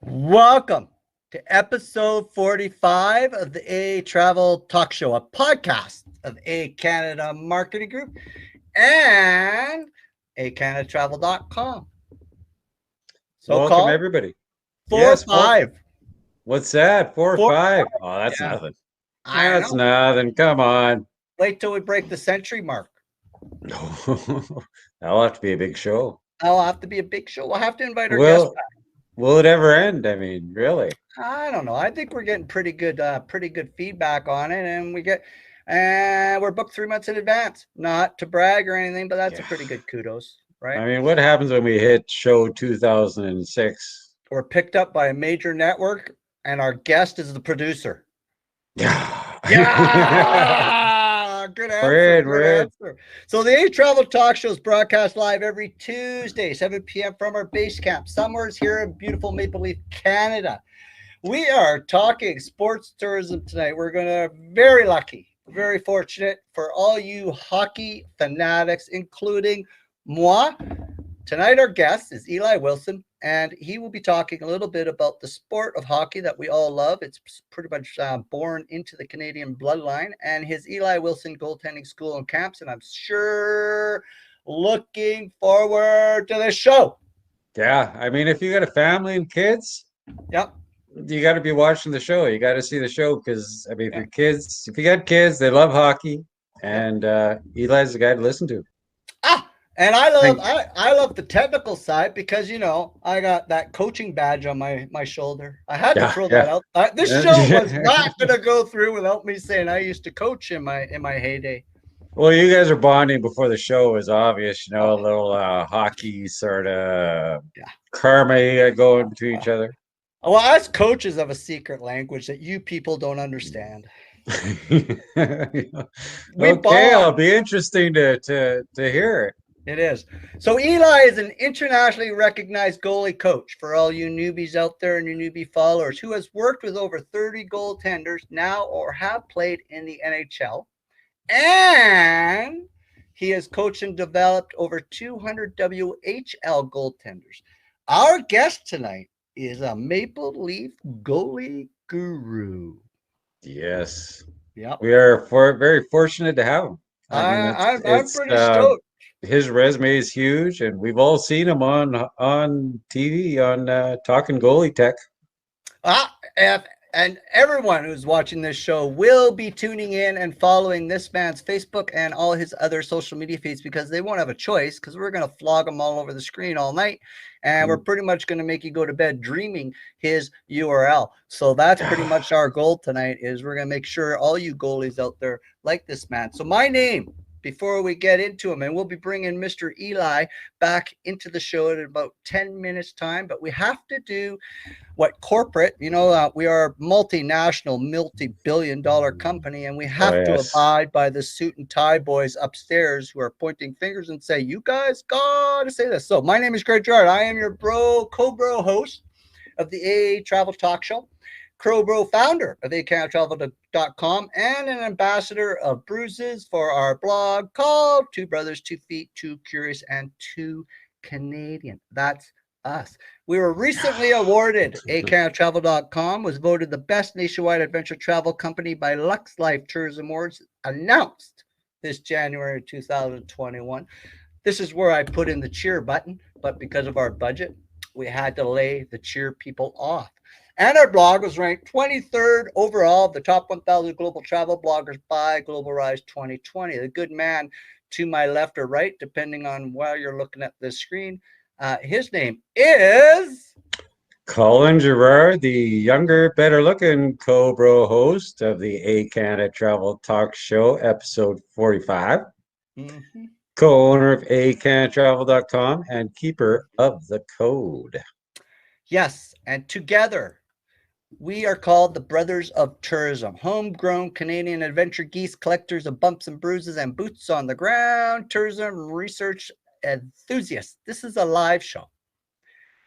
Welcome to episode 45 of the A Travel Talk Show, a podcast of A Canada Marketing Group and ehCanadaTravel.com. So Welcome, call everybody. Yes, 4-5. what's that? 4 or 5? Oh, that's Yeah, nothing. I That's know. nothing. Come on. Wait till we break the century mark. That'll have to be a big show. I'll have to be a big show. We'll have to invite our guests Will will it ever end? I mean, really? back. I don't know. I think we're getting pretty good feedback on it, and we're booked 3 months in advance. Not to brag or anything, but that's a Yeah. pretty good kudos, right? I mean, what happens when we hit show 2006? We're picked up by a major network, and our guest is the producer. Yeah. Good We're answer. in, Good we're in. answer. So the A Travel Talk Show is broadcast live every Tuesday, 7 p.m. from our base camp, somewheres here in beautiful Maple Leaf, Canada. We are talking sports tourism tonight. We're very lucky, very fortunate for all you hockey fanatics, including moi. Tonight, our guest is Eli Wilson, and he will be talking a little bit about the sport of hockey that we all love. It's pretty much born into the Canadian bloodline, and his Eli Wilson Goaltending School and Camps. And I'm sure looking forward to the show. Yeah. I mean, if you got a family and kids, Yep. you got to be watching the show. You got to see the show because, I mean, Yep. if you got kids, they love hockey, Yep. and Eli's the guy to listen to. And I Thank love the technical side because I got that coaching badge on my shoulder. I had to Yeah, throw that yeah. out. This show was not going to go through without me saying I used to coach in my heyday. Well, you guys are bonding before the show is obvious, Oh, a little hockey sort of yeah. karma you got going between each other. Well, as coaches of a secret language that you people don't understand, we Okay, it'll bond. be interesting to hear it. It is. So Eli is an internationally recognized goalie coach for all you newbies out there and your newbie followers who has worked with over 30 goaltenders now or have played in the NHL. And he has coached and developed over 200 WHL goaltenders. Our guest tonight is a Maple Leaf goalie guru. Yes, Yep. we are very fortunate to have him. I mean, I'm pretty stoked. his resume is huge, and we've all seen him on TV on Talking Goalie Tech. And everyone who's watching this show will be tuning in and following this man's Facebook and all his other social media feeds because they won't have a choice because we're going to flog them all over the screen all night. And we're pretty much going to make you go to bed dreaming his URL. So that's pretty much our goal tonight is we're going to make sure all you goalies out there like this man. So my name, before we get into him, and we'll be bringing Mr. Eli back into the show in about 10 minutes time, but we have to do what corporate, we are multinational, multi-billion-dollar company, and we have to abide by the suit and tie boys upstairs who are pointing fingers and say, you guys gotta say this. So my name is Greg Gerard. I am your co-bro host of the A Travel Talk Show, Crowbro founder of ehCanadaTravel.com, and an ambassador of Bruises for our blog called Two Brothers, 2 Feet, 2 Curious, and 2 Canadian. That's us. We were recently awarded. ehCanadaTravel.com was voted the best nationwide adventure travel company by Lux Life Tourism Awards, announced this January 2021. This is where I put in the cheer button, but because of our budget, we had to lay the cheer people off. And our blog was ranked 23rd overall of the top 1,000 global travel bloggers by Global Rise 2020. The good man to my left or right, depending on where you're looking at this screen, his name is Colin Gerard, the younger, better-looking co-bro host of the A Canada Travel Talk Show, episode 45. Mm-hmm. Co-owner of ehCanadaTravel.com and keeper of the code. Yes, and together we are called the Brothers of Tourism, homegrown Canadian adventure geese, collectors of bumps and bruises and boots on the ground, tourism research enthusiasts. This is a live show.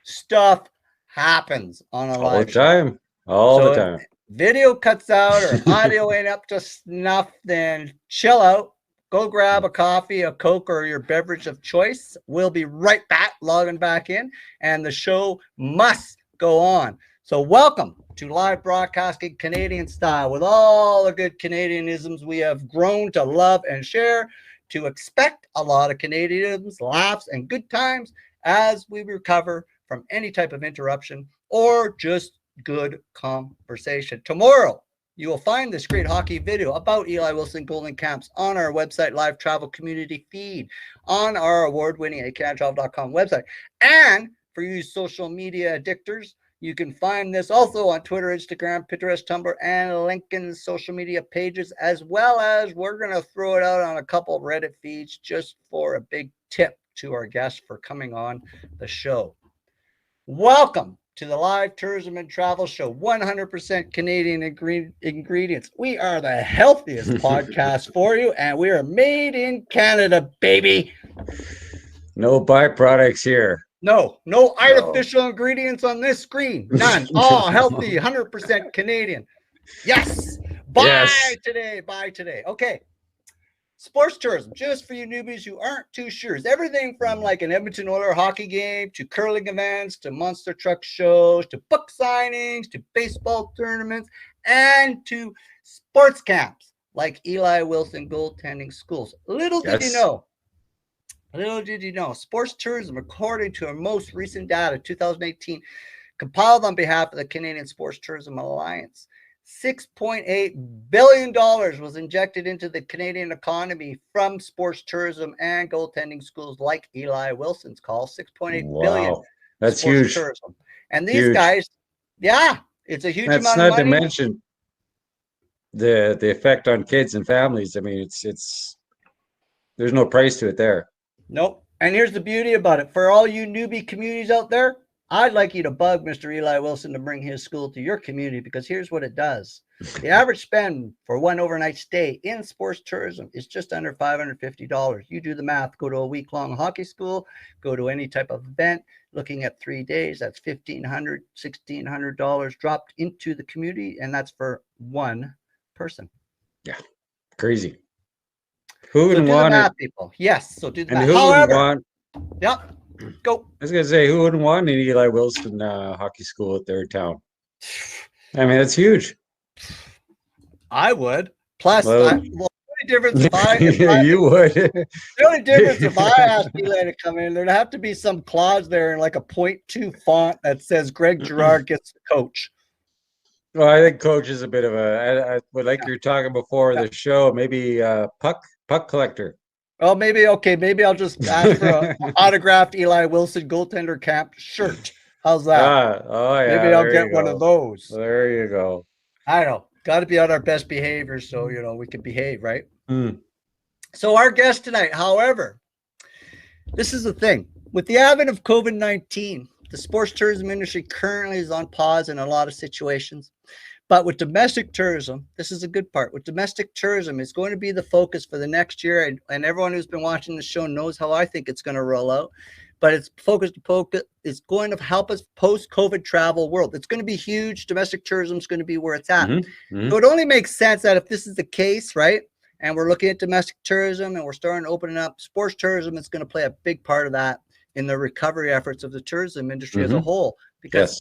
Stuff happens on a live show. All the time. Video cuts out or audio ain't up to snuff, then chill out. Go grab a coffee, a Coke, or your beverage of choice. We'll be right back, logging back in, and the show must go on. So welcome to live broadcasting Canadian style with all the good Canadianisms we have grown to love and share, to expect a lot of Canadianisms, laughs, and good times as we recover from any type of interruption or just good conversation. Tomorrow, you will find this great hockey video about Eli Wilson Goaltending Camps on our website, live travel community feed, on our award-winning ehCanadaTravel.com website. And for you social media addictors, you can find this also on Twitter, Instagram, Pinterest, Tumblr, and Lincoln's social media pages, as well as we're going to throw it out on a couple of Reddit feeds just for a big tip to our guests for coming on the show. Welcome to the Live Tourism and Travel Show, 100% Canadian ingredients. We are the healthiest podcast for you, and we are made in Canada, baby. No byproducts here. No artificial ingredients on this screen. None. All healthy, 100% Canadian. Yes. Buy today. Okay. Sports tourism, just for you newbies who aren't too sure, is everything from like an Edmonton Oilers hockey game to curling events to monster truck shows to book signings to baseball tournaments and to sports camps like Eli Wilson Goaltending Schools. Little did you know, sports tourism, according to our most recent data, 2018, compiled on behalf of the Canadian Sports Tourism Alliance, $6.8 billion was injected into the Canadian economy from sports tourism and goaltending schools like Eli Wilson's call. 6.8 billion. That's huge. Tourism. And these guys, it's a huge amount of money. That's not to mention the effect on kids and families. I mean, it's there's no price to it there. Nope. And here's the beauty about it. For all you newbie communities out there, I'd like you to bug Mr. Eli Wilson to bring his school to your community, because here's what it does. The average spend for one overnight stay in sports tourism is just under $550. You do the math. Go to a week-long hockey school, go to any type of event, looking at 3 days, that's $1,500, $1,600 dropped into the community, and that's for one person. Yeah, crazy. Who wouldn't want it? People. Yes, so do the math. However, yep. Go. I was gonna say, who wouldn't want an Eli Wilson hockey school at their town? I mean, that's huge. I would. Plus, the only difference if you would. The only difference if I asked Eli to come in, there'd have to be some clause there in like a 0.2 font that says Greg Girard gets the coach. Well, I think coach is a bit of a. I would like you're talking before the show. Maybe puck collector. Oh, maybe I'll just ask for an autographed Eli Wilson Goaltender Camp shirt. How's that? Maybe I'll get one of those. There you go. I know. Got to be on our best behavior so we can behave, right? So our guest tonight, however, this is the thing. With the advent of COVID-19, the sports tourism industry currently is on pause in a lot of situations. But with domestic tourism, this is a good part. With domestic tourism, it's going to be the focus for the next year. And everyone who's been watching the show knows how I think it's going to roll out. But it's it's going to help us post-COVID travel world. It's going to be huge. Domestic tourism is going to be where it's at. So it only makes sense that if this is the case, right, and we're looking at domestic tourism and we're starting to open up, sports tourism is going to play a big part of that in the recovery efforts of the tourism industry as a whole. Because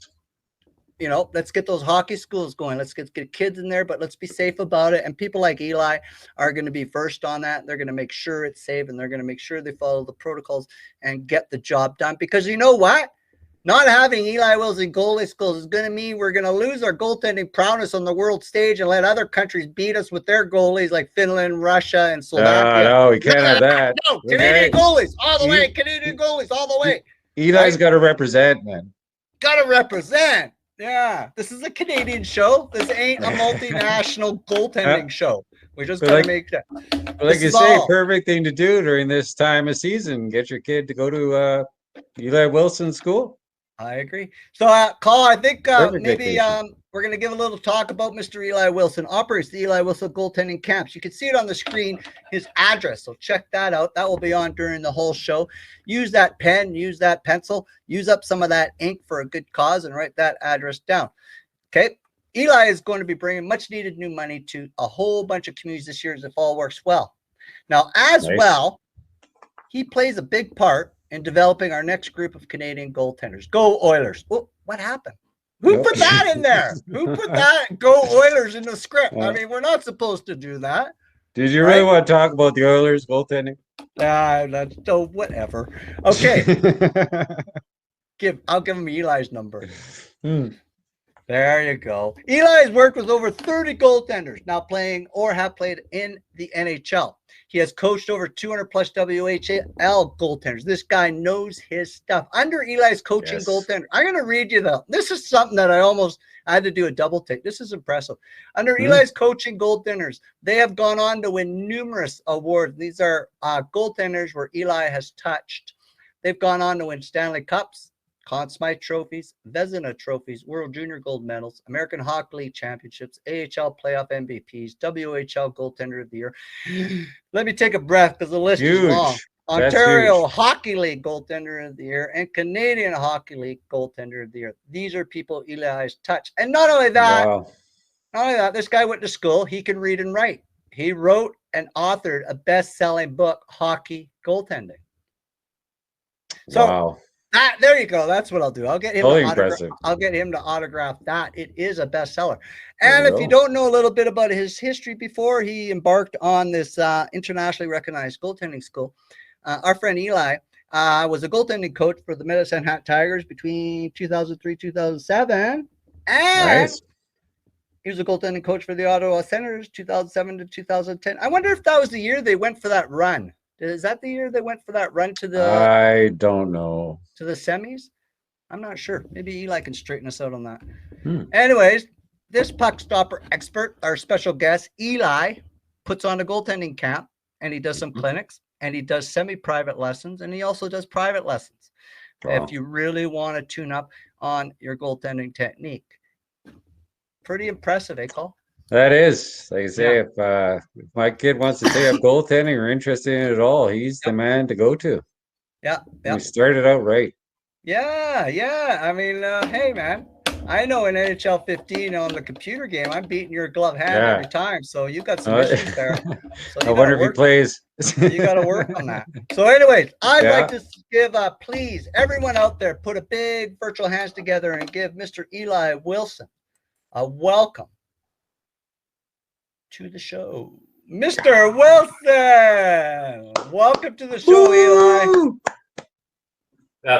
let's get those hockey schools going. Let's get kids in there, but let's be safe about it. And people like Eli are going to be versed on that. They're going to make sure it's safe, and they're going to make sure they follow the protocols and get the job done. Because you know what? Not having Eli Wilson goalie schools is going to mean we're going to lose our goaltending prowess on the world stage and let other countries beat us with their goalies like Finland, Russia, and Slovakia. No, we can't have that. No, Canadian goalies all the way. Canadian goalies all the way. Eli's got to represent, man. Got to represent. Yeah, this is a Canadian show. This ain't a multinational goaltending show. We're just going to make that. Like you say, perfect thing to do during this time of season. Get your kid to go to Eli Wilson school. I agree. So, Call, I think maybe we're going to give a little talk about Mr. Eli Wilson. Operates the Eli Wilson Goaltending Camps. You can see it on the screen, his address. So check that out. That will be on during the whole show. Use that pen, use that pencil, use up some of that ink for a good cause and write that address down. Okay. Eli is going to be bringing much needed new money to a whole bunch of communities this year if all works well. Now, as well, he plays a big part in developing our next group of Canadian goaltenders. Go Oilers. Oh, what happened? Who Nope. put that in there? Who put that Go Oilers in the script? I mean, we're not supposed to do that. Did you Right? really want to talk about the Oilers goaltending? That's so whatever. Okay, I'll give him Eli's number. There you go. Eli has worked with over 30 goaltenders now playing or have played in the NHL. He has coached over 200 plus WHL goaltenders. This guy knows his stuff. Under Eli's coaching goaltender, I'm going to read you though. This is something that I had to do a double take. This is impressive. Under Eli's coaching goaltenders, they have gone on to win numerous awards. These are goaltenders where Eli has touched. They've gone on to win Stanley Cups, Conn Smythe trophies, Vezina trophies, World Junior Gold medals, American Hockey League championships, AHL playoff MVPs, WHL Goaltender of the Year. Let me take a breath because the list is long. Ontario Hockey League Goaltender of the Year and Canadian Hockey League Goaltender of the Year. These are people Eli has touched. And not only that, this guy went to school. He can read and write. He wrote and authored a best-selling book, Hockey Goaltending. So there you go. That's what I'll do. I'll get him to autograph that. It is a bestseller. And if you don't know a little bit about his history before he embarked on this internationally recognized goaltending school, our friend Eli was a goaltending coach for the Medicine Hat Tigers between 2003 2007, and he was a goaltending coach for the Ottawa Senators 2007 to 2010. I wonder if that was the year they went for that run. Is that the year they went for that run to the? I don't know. To the semis? I'm not sure. Maybe Eli can straighten us out on that. Anyways, this puck stopper expert, our special guest, Eli, puts on a goaltending camp, and he does some clinics, and he does semi-private lessons, and he also does private lessons. If you really want to tune up on your goaltending technique. Pretty impressive, Cole? That is, like I say, if my kid wants to take up goaltending or interested in it at all, he's the man to go to. We started out right. Yeah. I mean, hey, man, I know in NHL 15 on the computer game, I'm beating your glove hand every time. So you got some issues there. So I wonder if he plays. You got to work on that. So anyways, I'd like to give, please, everyone out there, put a big virtual hands together and give Mr. Eli Wilson a welcome to the show. Mr. Wilson, welcome to the show, Eli.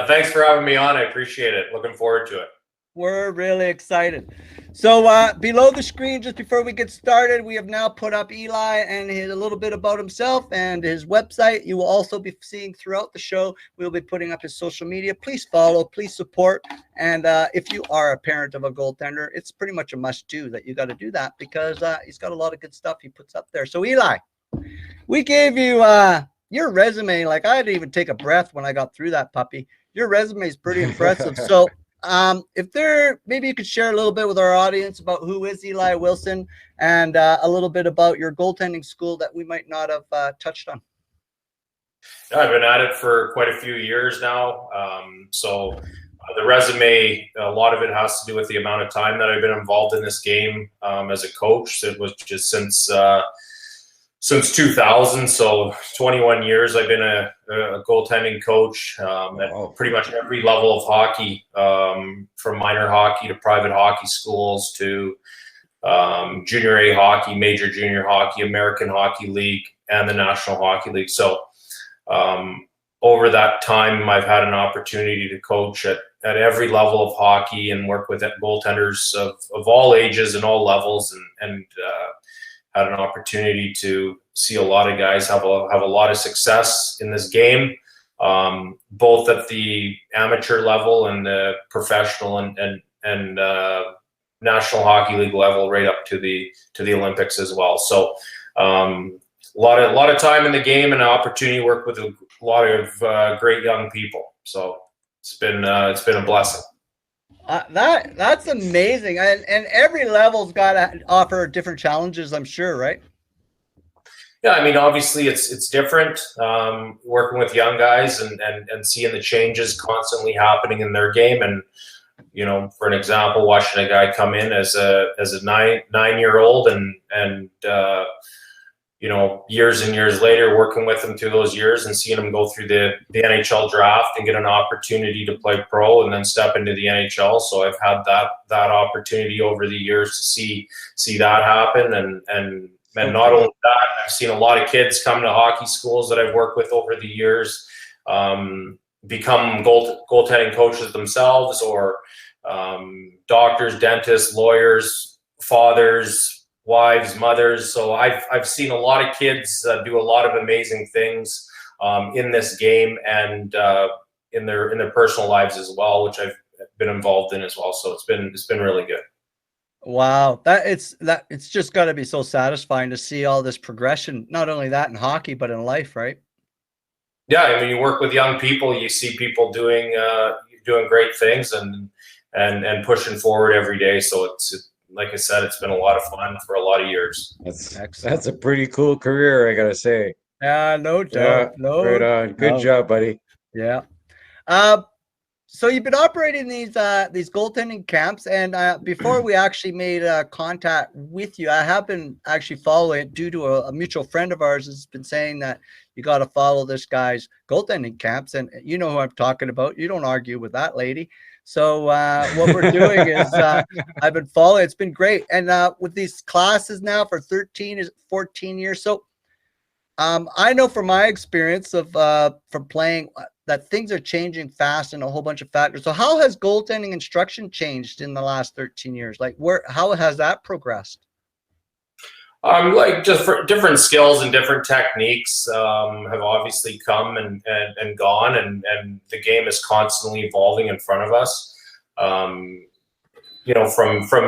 Thanks for having me on. I appreciate it. Looking forward to it. We're really excited. So below the screen, just before we get started, we have now put up Eli and a little bit about himself and his website. You will also be seeing throughout the show. We'll be putting up his social media. Please follow, please support. And if you are a parent of a goaltender, it's pretty much a must-do that you got to do that because he's got a lot of good stuff he puts up there. So Eli, we gave you your resume. Like I had to even take a breath when I got through that puppy. Your resume is pretty impressive. So maybe you could share a little bit with our audience about who is Eli Wilson and a little bit about your goaltending school that we might not have touched on. I've been at it for quite a few years now. So the resume, a lot of it has to do with the amount of time that I've been involved in this game as a coach. It was just since 2000, so 21 years I've been a goaltending coach at pretty much every level of hockey, from minor hockey to private hockey schools to junior A hockey, major junior hockey, American Hockey League, and the National Hockey League. So over that time, I've had an opportunity to coach at every level of hockey and work with goaltenders of all ages and all levels, and had an opportunity to see a lot of guys have a lot of success in this game, both at the amateur level and the professional and National Hockey League level, right up to the Olympics as well. So a lot of time in the game and an opportunity to work with a lot of great young people. So it's been a blessing. That's amazing, and every level's got to offer different challenges, I'm sure, right? Yeah, I mean, obviously it's different working with young guys and seeing the changes constantly happening in their game. And you know, for an example, watching a guy come in as a 9-year-old and years and years later, working with them through those years and seeing them go through the NHL draft and get an opportunity to play pro and then step into the NHL. So I've had that opportunity over the years to see that happen. And not only that, I've seen a lot of kids come to hockey schools that I've worked with over the years, become goaltending coaches themselves, or doctors, dentists, lawyers, fathers, wives, mothers. So I've seen a lot of kids do a lot of amazing things in this game and in their personal lives as well, which I've been involved in as well. So it's been really good. Wow, it's just got to be so satisfying to see all this progression. Not only that in hockey, but in life, right? Yeah, I mean, you work with young people, you see people doing great things and pushing forward every day. So it's like I said, it's been a lot of fun for a lot of years. That's a pretty cool career, I gotta say. Yeah, no doubt. Right on. Good job, buddy. Yeah. So you've been operating these goaltending camps, and before we actually made contact with you, I have been actually following it due to a mutual friend of ours has been saying that you got to follow this guy's goaltending camps, and you know who I'm talking about. You don't argue with that lady. So what we're doing is I've been following. It's been great, and with these classes now for 14 years. So I know from my experience of from playing that things are changing fast and a whole bunch of factors. So how has goaltending instruction changed in the last 13 years? Like how has that progressed? Like just for different skills and different techniques have obviously come and gone, and the game is constantly evolving in front of us. From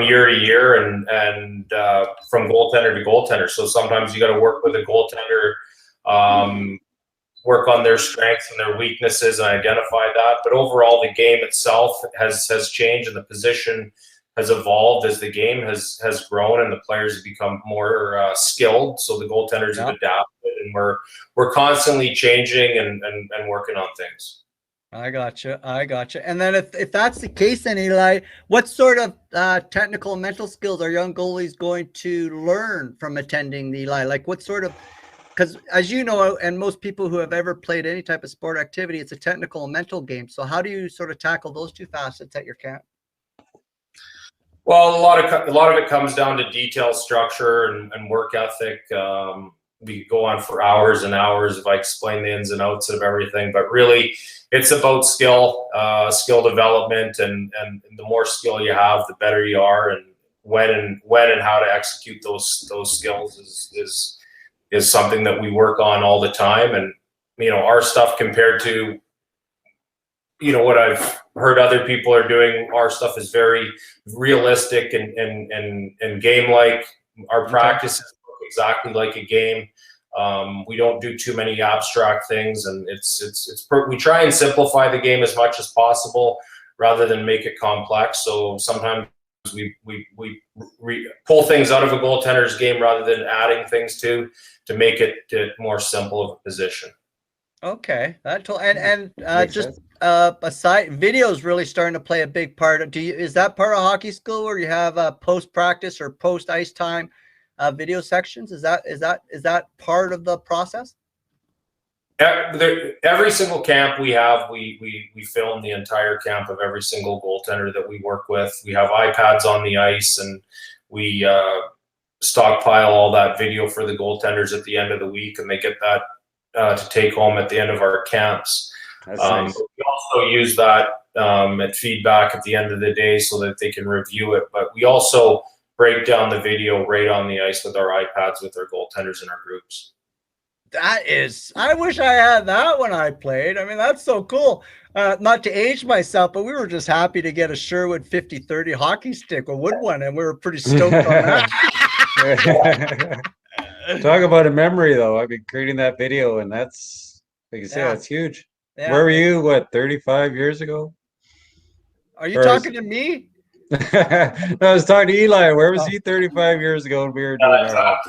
year to year and from goaltender to goaltender. So sometimes you got to work with a goaltender, work on their strengths and their weaknesses and identify that. But overall, the game itself has changed, and the position has evolved as the game has grown and the players have become more skilled. So the goaltenders have adapted, and we're constantly changing and working on things. I gotcha. And then if that's the case, then Eli, what sort of technical and mental skills are young goalies going to learn from attending the Eli? Like what sort of, because as you know, and most people who have ever played any type of sport activity, it's a technical and mental game. So how do you sort of tackle those two facets at your camp? Well, a lot of it comes down to detail, structure, and work ethic. We go on for hours and hours if I explain the ins and outs of everything, but really it's about skill development, and the more skill you have, the better you are, and when and how to execute those skills is something that we work on all the time. And our stuff compared to what I've heard other people are doing, our stuff is very realistic and game-like. Our practices look exactly like a game. We don't do too many abstract things, and we try and simplify the game as much as possible rather than make it complex. So sometimes we pull things out of a goaltender's game rather than adding things to make it more simple of a position. Okay, aside, video is really starting to play a big part. Is that part of hockey school where you have post practice or post ice time video sections? Is that part of the process? Every single camp we have, we film the entire camp of every single goaltender that we work with. We have iPads on the ice, and we stockpile all that video for the goaltenders at the end of the week, and they get that to take home at the end of our camps. That's nice. We also use that at feedback at the end of the day so that they can review it. But we also break down the video right on the ice with our iPads with our goaltenders in our groups. I wish I had that when I played. I mean, that's so cool. Not to age myself, but we were just happy to get a Sherwood 50-30 hockey stick, a wood one, and we were pretty stoked on that. Talk about a memory, though. I've been creating that video, and that's, like you say, that's huge. Yeah. Where were you, 35 years ago? Are you talking to me? No, I was talking to Eli. Where was he 35 years ago when we were doing our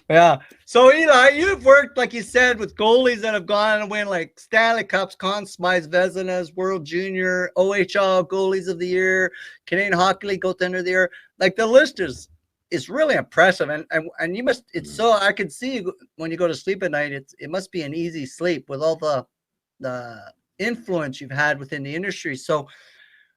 Yeah. So Eli, you've worked, like you said, with goalies that have gone and win like Stanley Cups, Conn Smythe, Vezinas, World Junior, OHL Goalies of the Year, Canadian Hockey League Goaltender of the Year. Like the list is is really impressive. And you must, it's so, I can see when you go to sleep at night, it must be an easy sleep with all the influence you've had within the industry. So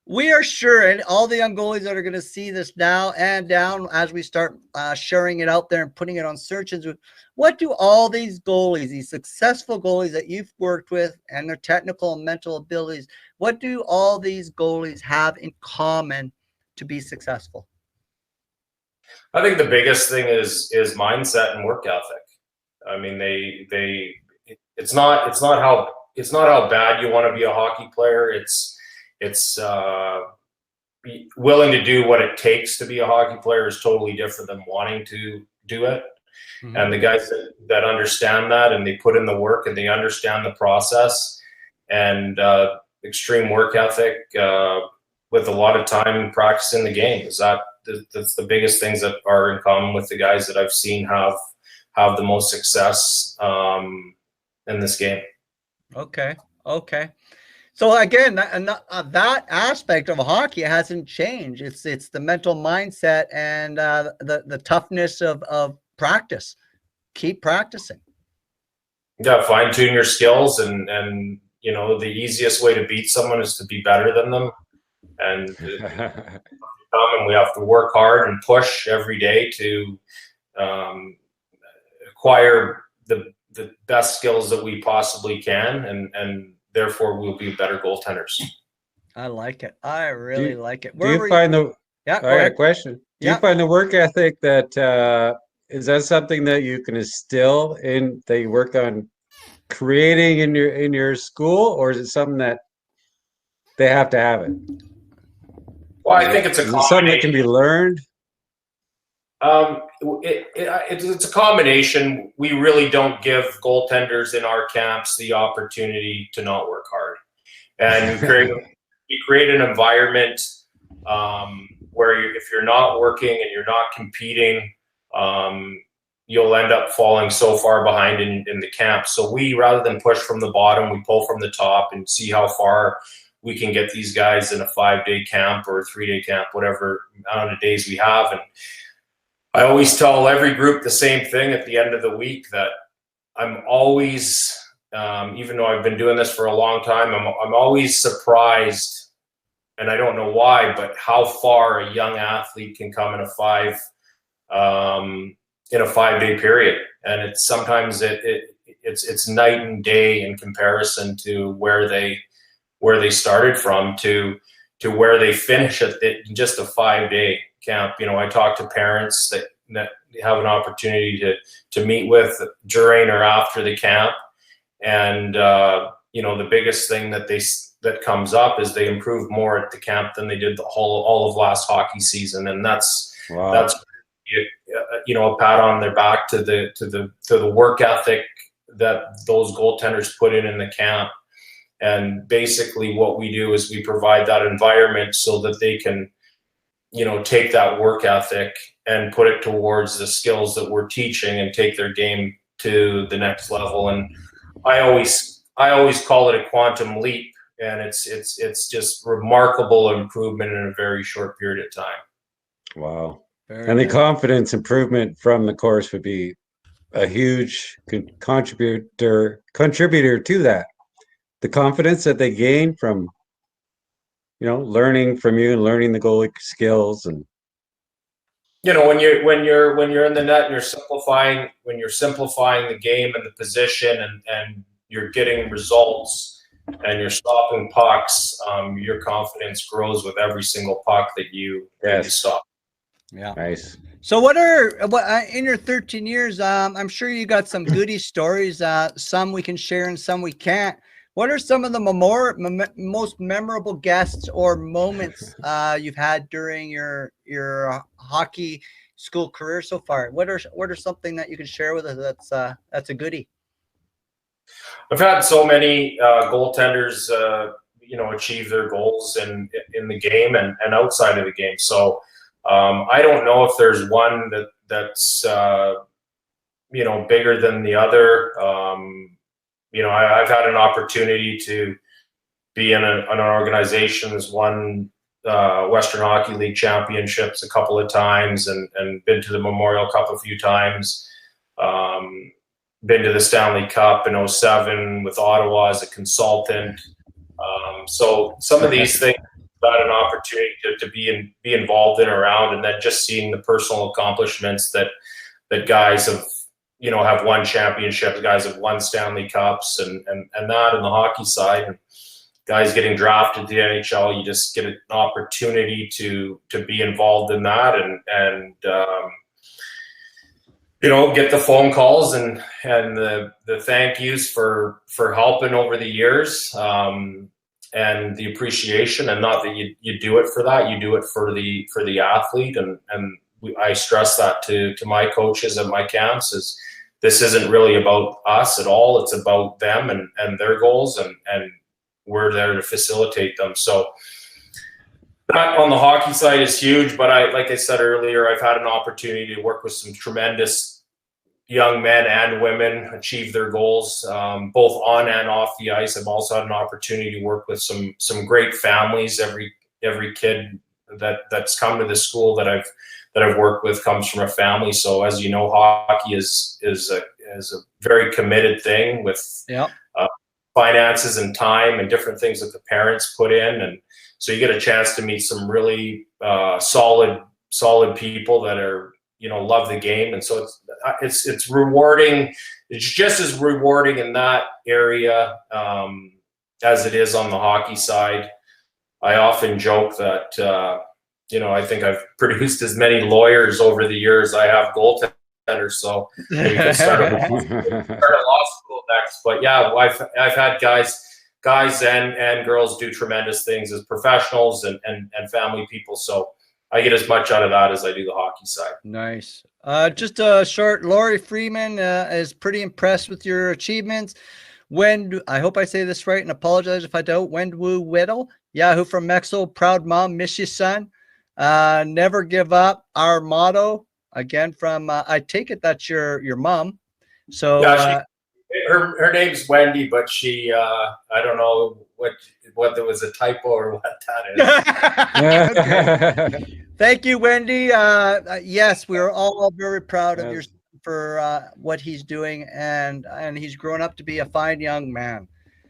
we are sure, and all the young goalies that are going to see this now and down as we start sharing it out there and putting it on search engines, what do all these goalies, these successful goalies that you've worked with and their technical and mental abilities, what do all these goalies have in common to be successful? I think the biggest thing is mindset and work ethic. I mean, it's not how bad you want to be a hockey player. It's willing to do what it takes to be a hockey player is totally different than wanting to do it. Mm-hmm. And the guys that understand that and they put in the work and they understand the process and extreme work ethic with a lot of time practicing the game that's the biggest things that are in common with the guys that I've seen have the most success in this game. Okay. So again, that aspect of hockey hasn't changed. It's the mental mindset and the toughness of practice. Keep practicing. Yeah, fine tune your skills, and you know the easiest way to beat someone is to be better than them, and we have to work hard and push every day to acquire the best skills that we possibly can, and therefore we'll be better goaltenders. I like it. I really like it. Do you find the? Yeah. I got a question. Do you find the work ethic that is that something that you can instill in that you work on creating in your school, or is it something that they have to have it? Well, I think it's a combination. Something that can be learned. It's a combination. We really don't give goaltenders in our camps the opportunity to not work hard, and we create an environment where if you're not working and you're not competing, you'll end up falling so far behind in the camp. So we, rather than push from the bottom, we pull from the top and see how far we can get these guys in a 5-day camp or a 3-day camp, whatever amount of days we have. And I always tell every group the same thing at the end of the week, that I'm always, even though I've been doing this for a long time, I'm always surprised, and I don't know why, but how far a young athlete can come in a 5-day period. And it's sometimes it's night and day in comparison to where they started from to where they finish at just a 5-day camp. You know, I talk to parents that have an opportunity to meet with during or after the camp, and you know, the biggest thing that comes up is they improve more at the camp than they did all of last hockey season, and that's you know, a pat on their back to the work ethic that those goaltenders put in the camp. And basically what we do is we provide that environment so that they can, you know, take that work ethic and put it towards the skills that we're teaching and take their game to the next level. And I always call it a quantum leap, and it's just remarkable improvement in a very short period of time. Wow. And the confidence improvement from the course would be a huge contributor to that. The confidence that they gain from, you know, learning from you and learning the goalie skills. And you know, when you're in the net and you're simplifying the game and the position and you're getting results and you're stopping pucks, your confidence grows with every single puck that you stop. Yeah. Nice. So what in your 13 years, I'm sure you got some goodie stories, some we can share and some we can't. What are some of the most memorable guests or moments you've had during your hockey school career so far? What are something that you can share with us that's a goodie? I've had so many goaltenders, you know, achieve their goals in the game and outside of the game. So I don't know if there's one that's you know, bigger than the other. You know, I've had an opportunity to be in an organization that's won Western Hockey League championships a couple of times, and been to the Memorial Cup a few times. Been to the Stanley Cup in 2007 with Ottawa as a consultant. So some of these things got an opportunity to be involved in around, and then just seeing the personal accomplishments that guys have, have won championships, guys have won Stanley Cups, and that in the hockey side, and guys getting drafted to the NHL, you just get an opportunity to be involved in that, and get the phone calls and the thank yous for helping over the years, and the appreciation, and not that you do it for that, you do it for the athlete, and I stress that to my coaches at my camps, is this isn't really about us at all. It's about them and their goals, and we're there to facilitate them. So that on the hockey side is huge, but like I said earlier, I've had an opportunity to work with some tremendous young men and women achieve their goals, both on and off the ice. I've also had an opportunity to work with some great families. Every kid that's come to the school that I've worked with comes from a family. So as you know, hockey is a very committed thing with finances and time and different things that the parents put in, and so you get a chance to meet some really solid people that are love the game, and so it's rewarding. It's just as rewarding in that area as it is on the hockey side. I often joke that I think I've produced as many lawyers over the years I have goaltenders, so maybe we could start a law school next. But yeah, I've had guys and girls do tremendous things as professionals and family people. So I get as much out of that as I do the hockey side. Nice. Just a short, Laurie Freeman is pretty impressed with your achievements. I hope I say this right, and apologize if I don't. Wendwu Whittle, Yahoo from Mexo, proud mom, miss you, son. Never give up, our motto. Again, from I take it that's your mom. So yeah, her name's Wendy, but she I don't know what there was a typo or what that is. Thank you, Wendy. Yes, we are all very proud of your son for what he's doing, and he's grown up to be a fine young man.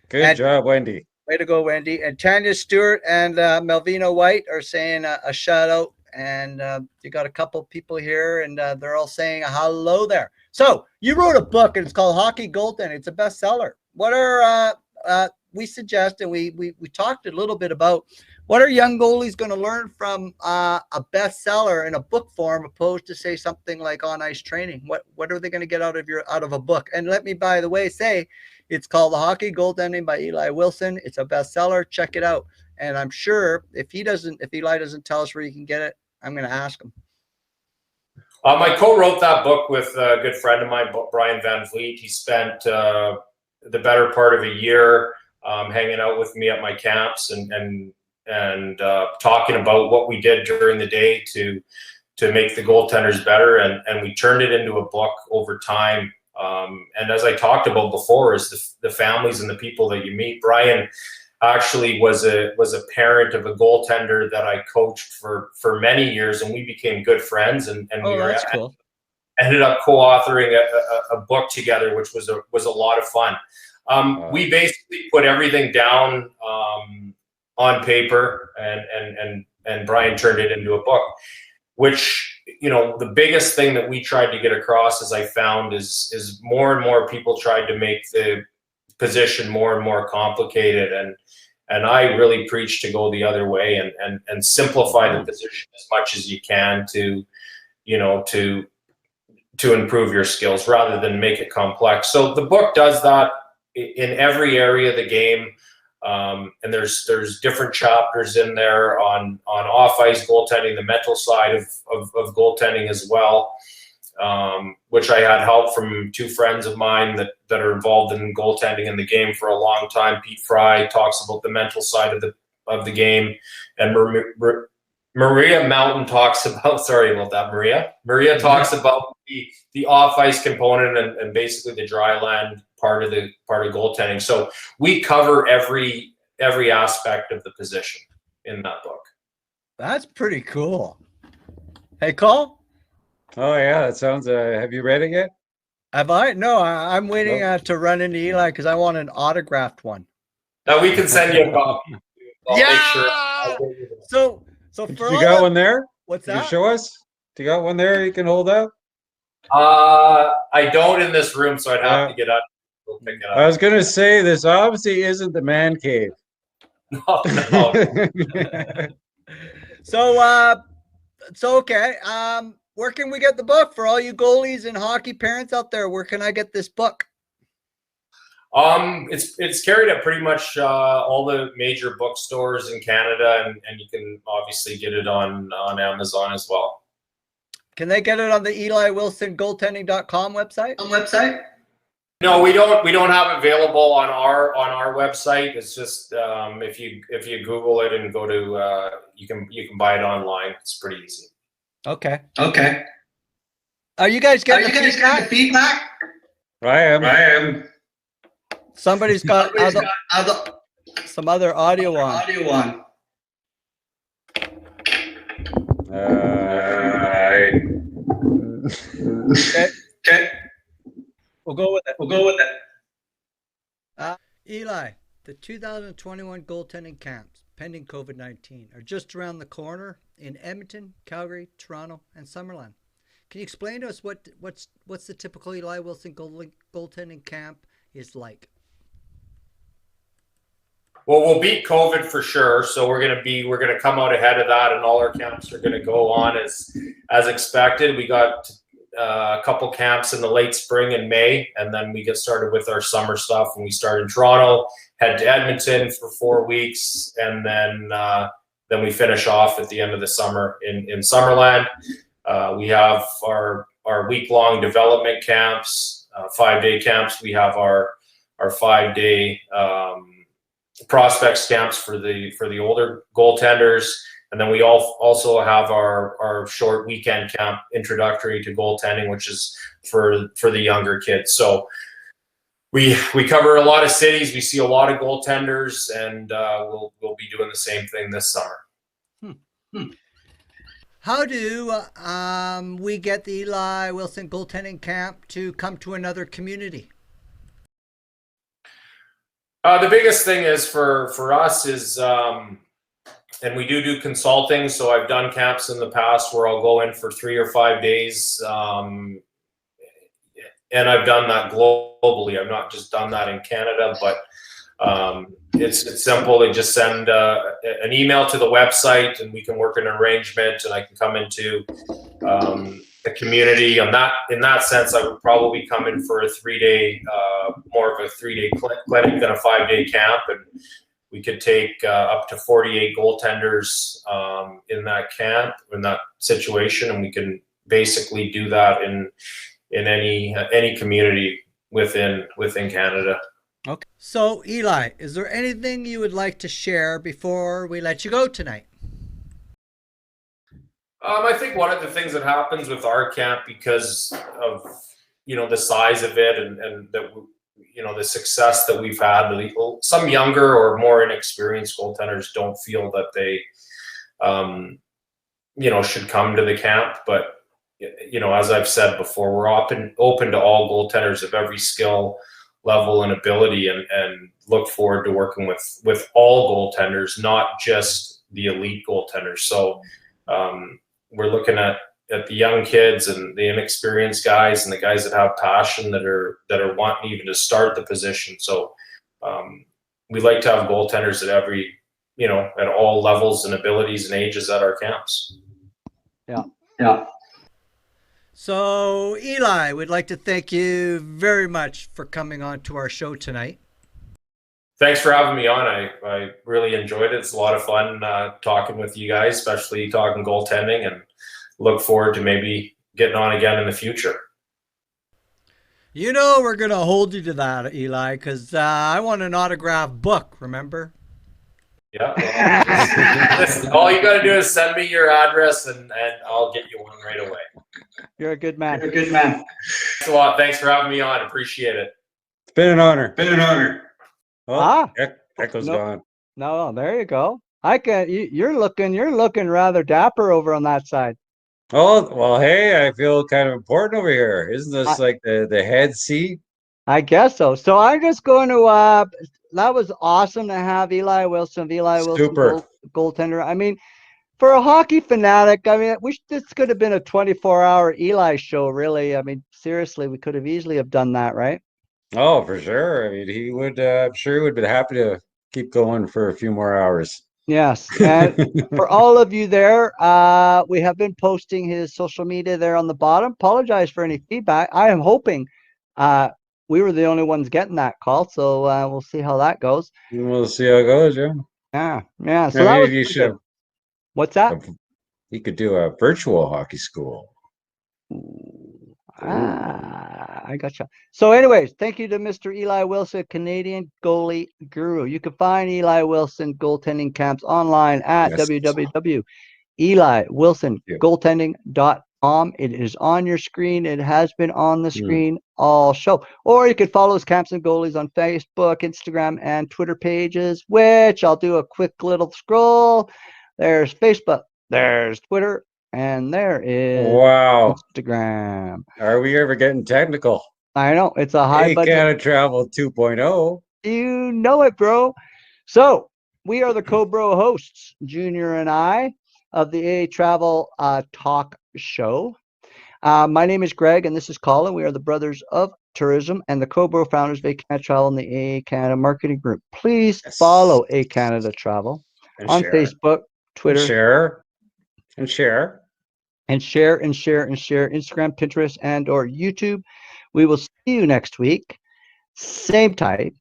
Good job, Wendy. Way to go, Wendy. And Tanya Stewart and Melvina White are saying a shout out, and you got a couple people here, and they're all saying a hello there. So you wrote a book, and it's called Hockey Goaltending. It's a bestseller. What are we suggest, and we talked a little bit about what are young goalies going to learn from a bestseller in a book form, opposed to say something like on ice training? What are they going to get out of a book? And let me, by the way, say it's called The Hockey Goaltending by Eli Wilson. It's a bestseller. Check it out. And I'm sure if Eli doesn't tell us where you can get it, I'm going to ask him. I co-wrote that book with a good friend of mine, Brian Van Vliet. He spent the better part of a year hanging out with me at my camps and talking about what we did during the day to make the goaltenders better, and we turned it into a book over time. And as I talked about before, is the families and the people that you meet. Brian actually was a parent of a goaltender that I coached for many years, and we became good friends, and that's cool. Ended up co-authoring a book together, which was a lot of fun. We basically put everything down on paper, and Brian turned it into a book, which, the biggest thing that we tried to get across, as I found, is more and more people tried to make the position more and more complicated, and I really preach to go the other way and simplify the position as much as you can to improve your skills rather than make it complex. So the book does that in every area of the game. And there's different chapters in there on off-ice goaltending, the mental side of goaltending as well, which I had help from two friends of mine that are involved in goaltending in the game for a long time. Pete Fry talks about the mental side of the game, and Maria Mountain talks about, sorry about that, Maria talks about the off-ice component and basically the dry land part of goaltending. So we cover every aspect of the position in that book. That's pretty cool. Hey, Cole? Oh yeah, that sounds. Have you read it yet? Have I? No, I'm waiting to run into Eli because I want an autographed one. Now we can send you a copy. I'll make sure. So You for got one there? What's Can you that? show us? Do you got one there you can hold up? I don't in this room, so I'd have to get up. We'll pick it up. I was gonna say this obviously isn't the man cave. No. So okay. Where can we get the book for all you goalies and hockey parents out there? Where can I get this book? It's carried at pretty much all the major bookstores in Canada, and you can obviously get it on Amazon as well. Can they get it on the Eli Wilson Goaltending.com website? No, we don't have it available on our website. It's just if you Google it and go to you can buy it online. It's pretty easy. Okay. Are you guys getting feedback? I am. Somebody's got some other audio on. Okay. We'll go with it. Eli, the 2021 goaltending camps, pending COVID-19, are just around the corner in Edmonton, Calgary, Toronto, and Summerland. Can you explain to us what's the typical Eli Wilson goaltending camp is like? Well, we'll beat COVID for sure. So we're gonna come out ahead of that, and all our camps are gonna go on as expected. We got a couple camps in the late spring and May, and then we get started with our summer stuff. And we start in Toronto, head to Edmonton for 4 weeks, and then we finish off at the end of the summer in Summerland. We have our week-long development camps, 5-day camps. We have our 5-day prospects camps for the older goaltenders, and then we also have our short weekend camp introductory to goaltending, which is for the younger kids. So we cover a lot of cities. We see a lot of goaltenders, and we'll be doing the same thing this summer. How do we get the Eli Wilson Goaltending Camp to come to another community? The biggest thing is for us is, and we do consulting. So I've done camps in the past where I'll go in for 3 or 5 days, and I've done that globally. I've not just done that in Canada, but it's simple. They just send an email to the website, and we can work an arrangement, and I can come into the community. In that sense, I would probably come in for a 3-day, more of a 3-day clinic than a 5-day camp, and we could take up to 48 goaltenders in that camp, in that situation, and we can basically do that in any community within Canada. Okay. So Eli, is there anything you would like to share before we let you go tonight? I think one of the things that happens with our camp, because of the size of it and that the success that we've had, some younger or more inexperienced goaltenders don't feel that they should come to the camp. But as I've said before, we're open to all goaltenders of every skill level and ability, and look forward to working with all goaltenders, not just the elite goaltenders. So we're looking at the young kids and the inexperienced guys and the guys that have passion that are wanting even to start the position. So we like to have goaltenders at every, at all levels and abilities and ages at our camps. Yeah. So Eli, we'd like to thank you very much for coming on to our show tonight. Thanks for having me on. I really enjoyed it. It's a lot of fun talking with you guys, especially talking goaltending, and look forward to maybe getting on again in the future. We're going to hold you to that, Eli, because I want an autographed book, remember? Yeah. Well, listen, all you got to do is send me your address, and I'll get you one right away. You're a good man. Thanks a lot. Thanks for having me on. Appreciate it. It's been an honor. Oh, Ah. Echo's gone. No, there you go. You're looking rather dapper over on that side. Oh, well, hey, I feel kind of important over here. Isn't this like the head seat? I guess so. So I'm just going to that was awesome to have Eli Wilson Super. goaltender. I mean, for a hockey fanatic, I mean, this could have been a 24-hour Eli show, really. I mean, seriously, we could have easily have done that, right? Oh, for sure. I mean, he would, I'm sure he would be happy to keep going for a few more hours. Yes. And for all of you there, we have been posting his social media there on the bottom. Apologize for any feedback. I am hoping we were the only ones getting that call, so we'll see how that goes. We'll see how it goes, yeah. Yeah. So I that was mean, you should have, What's that? he could do a virtual hockey school. Ooh. I gotcha. So, anyways, thank you to Mr. Eli Wilson, Canadian goalie guru. You can find Eli Wilson Goaltending Camps online at www.eliwilsongoaltending.com. It is on your screen. It has been on the screen all show. Or you can follow his Camps and Goalies on Facebook, Instagram, and Twitter pages, which I'll do a quick little scroll. There's Facebook, there's Twitter, and there is Instagram. Are we ever getting technical? I know. It's a high budget. ehCanadaTravel 2.0. You know it, bro. So we are the co-bro hosts, Junior and I, of the AA Travel Talk Show. My name is Greg, and this is Colin. We are the brothers of tourism and the co-bro founders of AA Travel and the AA Canada Marketing Group. Please follow AA Canada Travel on Facebook, Twitter, and share Instagram, Pinterest, and or YouTube. We will see you next week. Same time,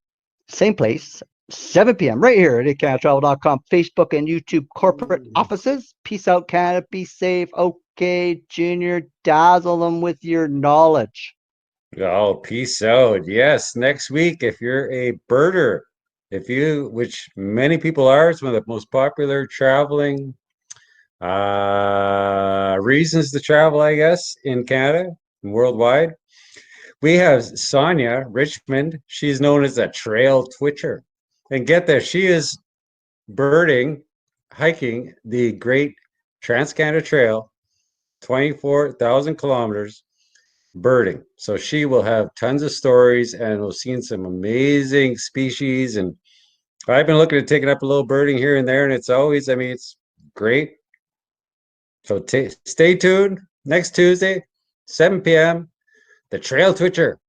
same place, 7 p.m. right here at ehCanadaTravel.com, Facebook and YouTube corporate offices. Peace out, Canada. Be safe. Okay, Junior, dazzle them with your knowledge. Oh, peace out. Yes, next week, if you're a birder, which many people are, it's one of the most popular traveling reasons to travel, I guess, in Canada and worldwide. We have Sonia Richmond. She's known as a trail twitcher. And get this, she is hiking the Great Trans-Canada Trail, 24,000 kilometers, birding. So she will have tons of stories and we've seen some amazing species. And I've been looking at taking up a little birding here and there, and it's always, I mean, it's great. So stay tuned next Tuesday, 7 p.m. The Trail Twitcher.